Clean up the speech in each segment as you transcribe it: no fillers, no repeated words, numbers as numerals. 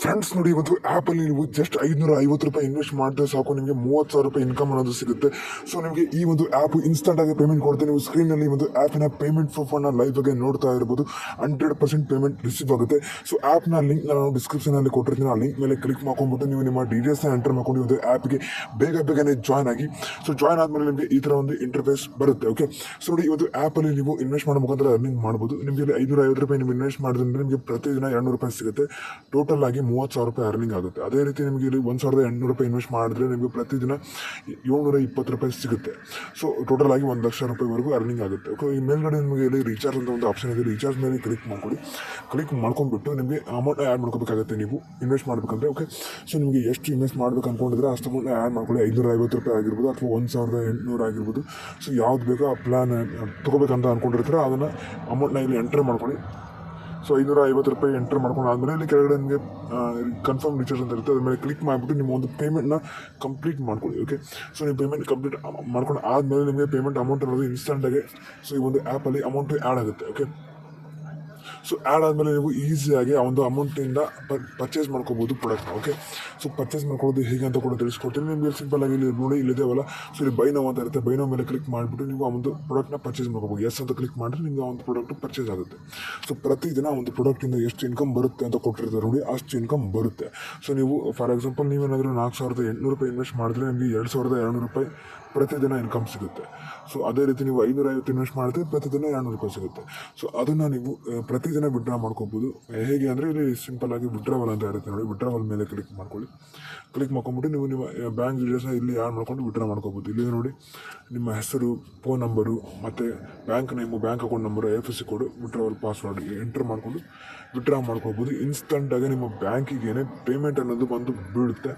Friends ನೋಡಿ, ಇವತ್ತು ಆ್ಯಪಲ್ಲಿ ನೀವು ಜಸ್ಟ್ 550 ರೂಪಾಯಿ ಇನ್ವೆಸ್ಟ್ ಮಾಡಿದ್ರೆ ಸಾಕು, ನಿಮಗೆ 30,000 ರೂಪಾಯಿ ಇನ್ಕಮ್ ಅನ್ನೋದು ಸಿಗುತ್ತೆ. ಸೊ ನಿಮಗೆ ಈ ಒಂದು ಆ್ಯಪ್ ಇನ್ಸ್ಟಂಟಾಗಿ ಪೇಮೆಂಟ್ ಕೊಡುತ್ತೆ. ನೀವು ಸ್ಕ್ರೀನಲ್ಲಿ ಒಂದು ಆ್ಯಪಿನ ಪೇಮೆಂಟ್ ಪ್ರೂಫನ್ನು ಲೈವ್ ಆಗಿ ನೋಡ್ತಾ ಇರ್ಬೋದು. 100% ಪೇಮೆಂಟ್ ರಿಸೀವ್ ಆಗುತ್ತೆ. ಸೊ ಆ್ಯಪ್ನ ಲಿಂಕ್ ನಾನು ಡಿಸ್ಕ್ರಿಪ್ಷನಲ್ಲಿ ಕೊಟ್ಟಿರ್ತೀನಿ. ಆ ಲಿಂಕ್ ಮೇಲೆ ಕ್ಲಿಕ್ ಮಾಡ್ಕೊಂಡ್ಬಿಟ್ಟು ನೀವು ನಿಮ್ಮ ಡೀಟೇಲ್ಸ್ನ ಎಂಟರ್ ಮಾಡ್ಕೊಂಡು ಒಂದು ಆ್ಯಪ್ಗೆ ಬೇಗನೆ ಜಾಯ್ನ್ ಆಗಿ. ಸೊ ಜಾಯ್ನ್ ಆದಮೇಲೆ ನಿಮಗೆ ಈ ಥರ ಒಂದು ಇಂಟರ್ಫೇಸ್ ಬರುತ್ತೆ. ಓಕೆ, ಸೊ ನೋಡಿ, ಇವತ್ತು ಆ್ಯಪಲ್ಲಿ ನೀವು ಇನ್ವೆಸ್ಟ್ ಮಾಡೋ ಮುಖಾಂತರ ಅರ್ನಿಂಗ್ ಮಾಡ್ಬೋದು. ನಿಮಗೆ 550 ರೂಪಾಯಿ ನೀವು ಇನ್ವೆಸ್ಟ್ ಮಾಡಿದ್ರೆ ನಿಮಗೆ ಪ್ರತಿದಿನ 200 ರೂಪಾಯಿ ಸಿಗುತ್ತೆ. ಟೋಟಲ್ ಆಗಿ 30,000 ರೂಪಾಯಿ ಅರ್ನಿಂಗ್ ಆಗುತ್ತೆ. ಅದೇ ರೀತಿ ನಿಮಗೆ ಇಲ್ಲಿ 1,800 ರೂಪಾಯಿ ಇನ್ವೆಸ್ಟ್ ಮಾಡಿದ್ರೆ ನಿಮಗೆ ಪ್ರತಿದಿನ 720 ರೂಪಾಯಿ ಸಿಗುತ್ತೆ. ಸೊ ಟೋಟಲ್ ಆಗಿ 1,00,000 ರೂಪಾಯಿವರೆಗೂ ಅರ್ನಿಂಗ್ ಆಗುತ್ತೆ. ಓಕೆ, ಈ ಮೇಲ್ಗಡೆ ನಿಮಗೆ ಇಲ್ಲಿ ರೀಚಾರ್ಜ್ ಅಂತ ಒಂದು ಆಪ್ಷನ್ ಇದೆ. ರೀಚಾರ್ಜ್ ಮೇಲೆ ಕ್ಲಿಕ್ ಮಾಡ್ಕೊಳ್ಳಿ. ಕ್ಲಿಕ್ ಮಾಡ್ಕೊಂಡ್ಬಿಟ್ಟು ನಿಮಗೆ ಅಮೌಂಟ್ ಆ್ಯಡ್ ಮಾಡ್ಕೋಬೇಕಾಗುತ್ತೆ ನೀವು ಇನ್ವೆಸ್ಟ್ ಮಾಡಬೇಕಂದ್ರೆ. ಓಕೆ, ಸೊ ನಿಮಗೆ ಎಷ್ಟು ಇನ್ವೆಸ್ಟ್ ಮಾಡಬೇಕು ಅಂದ್ಕೊಂಡಿದ್ರೆ ಅಷ್ಟು ಅಮೌಂಟ್ ಆ್ಯಡ್ ಮಾಡ್ಕೊಳ್ಳಿ. 550 ರೂಪಾಯಿ ಆಗಿರ್ಬೋದು ಅಥವಾ 1,800 ಆಗಿರ್ಬೋದು. ಸೊ ಯಾವ್ದು ಬೇಕೋ ಆ ಪ್ಲಾನ್ ತೊಗೋಬೇಕಂತ ಅಂದ್ಕೊಂಡಿರ್ತೀರ ಅದನ್ನು ಅಮೌಂಟ್ನ ಇಲ್ಲಿ ಎಂಟರ್ ಮಾಡ್ಕೊಳ್ಳಿ. ಸೊ 550 ರೂಪಾಯಿ ಎಂಟರ್ ಮಾಡ್ಕೊಂಡು ಆದಮೇಲೆ ಇಲ್ಲಿ ಕೆಳಗಡೆ ನಿಮಗೆ ಕನ್ಫರ್ಮ್ ರೀಚಾರ್ಜ್ ಅಂತ ಇರುತ್ತೆ. ಅದ್ರ ಮೇಲೆ ಕ್ಲಿಕ್ ಮಾಡಿಬಿಟ್ಟು ನಿಮ್ಮ ಒಂದು ಪೇಮೆಂಟ್ನ ಕಂಪ್ಲೀಟ್ ಮಾಡ್ಕೊಳ್ಳಿ. ಓಕೆ, ಸೊ ನೀವು ಪೇಮೆಂಟ್ ಕಂಪ್ಲೀಟ್ ಮಾಡ್ಕೊಂಡು ಆದಮೇಲೆ ನಿಮಗೆ ಪೇಮೆಂಟ್ ಅಮೌಂಟ್ ಅನ್ನೋದು ಇನ್ಸ್ಟಂಟಾಗಿ ಸೊ ಈ ಒಂದು ಆ್ಯಪಲ್ಲಿ ಅಮೌಂಟ್ ಆ್ಯಡ್ ಆಗುತ್ತೆ. ಓಕೆ, ಸೊ ಆ್ಯಡ್ ಆದಮೇಲೆ ನೀವು ಈಸಿಯಾಗಿ ಆ ಒಂದು ಅಮೌಂಟಿಂದ ಪರ್ಚೇಸ್ ಮಾಡ್ಕೋಬೋದು ಪ್ರಾಡಕ್ಟ್ನ. ಓಕೆ, ಸೊ ಪರ್ಚೇಸ್ ಮಾಡ್ಕೊಳ್ಳೋದು ಹೇಗೆ ಅಂತ ಕೂಡ ತಿಳಿಸ್ಕೊಡ್ತೀನಿ ನಿಮಗೆ. ಸಿಂಪಲ್ಲಾಗಿ ಇಲ್ಲಿ ನೋಡಿ, ಇಲ್ಲಿದೆವಲ್ಲ, ಸೊ ಇಲ್ಲಿ ಬೈ ನೌ ಅಂತ ಇರುತ್ತೆ. ಬೈ ನೌ ಮೇಲೆ ಕ್ಲಿಕ್ ಮಾಡಿಬಿಟ್ಟು ನೀವು ಆ ಒಂದು ಪ್ರಾಡಕ್ಟ್ನ ಪರ್ಚೇಸ್ ಮಾಡ್ಕೋಬೋದು. ಎಸ್ ಅಂತ ಕ್ಲಿಕ್ ಮಾಡಿದ್ರೆ ನಿಮಗೆ ಆ ಒಂದು ಪ್ರಾಡಕ್ಟ್ ಪರ್ಚೇಸ್ ಆಗುತ್ತೆ. ಸೊ ಪ್ರತಿದಿನ ಒಂದು ಪ್ರಾಡಕ್ಟಿಂದ ಎಷ್ಟು ಇನ್ಕಮ್ ಬರುತ್ತೆ ಅಂತ ಕೊಟ್ಟಿರ್ತಾರೆ ನೋಡಿ, ಅಷ್ಟು ಇನ್ಕಮ್ ಬರುತ್ತೆ. ಸೊ ನೀವು ಫಾರ್ ಎಕ್ಸಾಂಪಲ್ ನೀವೇನಾದರೂ 4,800 ರೂಪಾಯಿ ಇನ್ವೆಸ್ಟ್ ಮಾಡಿದ್ರೆ ನಿಮಗೆ 2,200 ರೂಪಾಯಿ ಪ್ರತಿದಿನ ಇನ್ಕಮ್ ಸಿಗುತ್ತೆ. ಸೊ ಅದೇ ರೀತಿ ನೀವು 550 ಇನ್ವೆಸ್ಟ್ ಮಾಡಿದ್ರೆ ಪ್ರತಿದಿನ 200 ರೂಪಾಯಿ ಸಿಗುತ್ತೆ. ಸೊ ಅದನ್ನು ನೀವು ಪ್ರತಿದಿನ ವಿಡ್ರಾ ಮಾಡ್ಕೋಬೋದು. ಹೇಗೆ ಅಂದರೆ ಇಲ್ಲಿ ಸಿಂಪಲ್ಲಾಗಿ ವಿಡ್ರಾವಲ್ ಅಂತ ಇರುತ್ತೆ ನೋಡಿ. ವಿಡ್ರಾವಲ್ ಮೇಲೆ ಕ್ಲಿಕ್ ಮಾಡ್ಕೊಳ್ಳಿ. ಕ್ಲಿಕ್ ಮಾಡ್ಕೊಂಬಿಟ್ಟು ನೀವು ನಿಮ್ಮ ಬ್ಯಾಂಕ್ ಡೀಟೇಲ್ಸ್ನ ಇಲ್ಲಿ ಆ್ಯಡ್ ಮಾಡ್ಕೊಂಡು ವಿಡ್ರಾ ಮಾಡ್ಕೋಬೋದು. ಇಲ್ಲಿ ನೋಡಿ, ನಿಮ್ಮ ಹೆಸರು, ಫೋನ್ ನಂಬರು ಮತ್ತು bank name, bank account number, IFSC ಕೋಡು, ವಿಡ್ರಾವಲ್ ಪಾಸ್ವರ್ಡ್ ಎಂಟರ್ ಮಾಡಿಕೊಂಡು ವಿಡ್ರಾ ಮಾಡ್ಕೋಬೋದು. ಇನ್ಸ್ಟಂಟಾಗಿ ನಿಮ್ಮ ಬ್ಯಾಂಕಿಗೇನೆ ಪೇಮೆಂಟ್ ಅನ್ನೋದು ಬಂದು ಬೀಳುತ್ತೆ.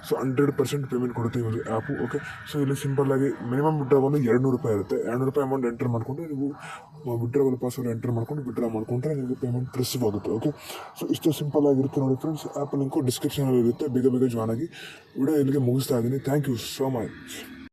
ಸೊ 100% ಪೇಮೆಂಟ್ ಕೊಡುತ್ತೆ ಈ ಒಂದು ಆ್ಯಪು. ಓಕೆ, ಸೊ ಇಲ್ಲಿ ಸಿಂಪಲ್ಲಾಗಿ ಮಿನಿಮಮ್ ವಿಡ್ರಾವಲ್ 200 ರೂಪಾಯಿ ಇರುತ್ತೆ. 200 ರೂಪಾಯಿ ಅಮೌಂಟ್ ಎಂಟರ್ ಮಾಡಿಕೊಂಡು ನೀವು ವಿಡ್ರಾವಲ್ ಪಾಸ್ವರ್ಡ್ ಎಂಟರ್ ಮಾಡ್ಕೊಂಡು ವಿಡ್ರಾ ಮಾಡಿಕೊಂಡ್ರೆ ನಿಮಗೆ ಪೇಮೆಂಟ್ ರಿಸೀವ್ ಆಗುತ್ತೆ. ಓಕೆ, ಸೊ ಇಷ್ಟು ಸಿಂಪಲ್ ಆಗಿರುತ್ತೆ ನೋಡಿ ಫ್ರೆಂಡ್ಸ್. ಆ್ಯಪ್ ಲಿಂಕು ಡಿಸ್ಕ್ರಿಪ್ಷನಲ್ಲಿ ಇರುತ್ತೆ. ಬೇಗ ಜಾಯ್ನ್ ಆಗಿ. ವಿಡಿಯೋ ಇಲ್ಲಿಗೆ ಮುಗಿಸ್ತಾ ಇದ್ದೀನಿ. Thank you so much.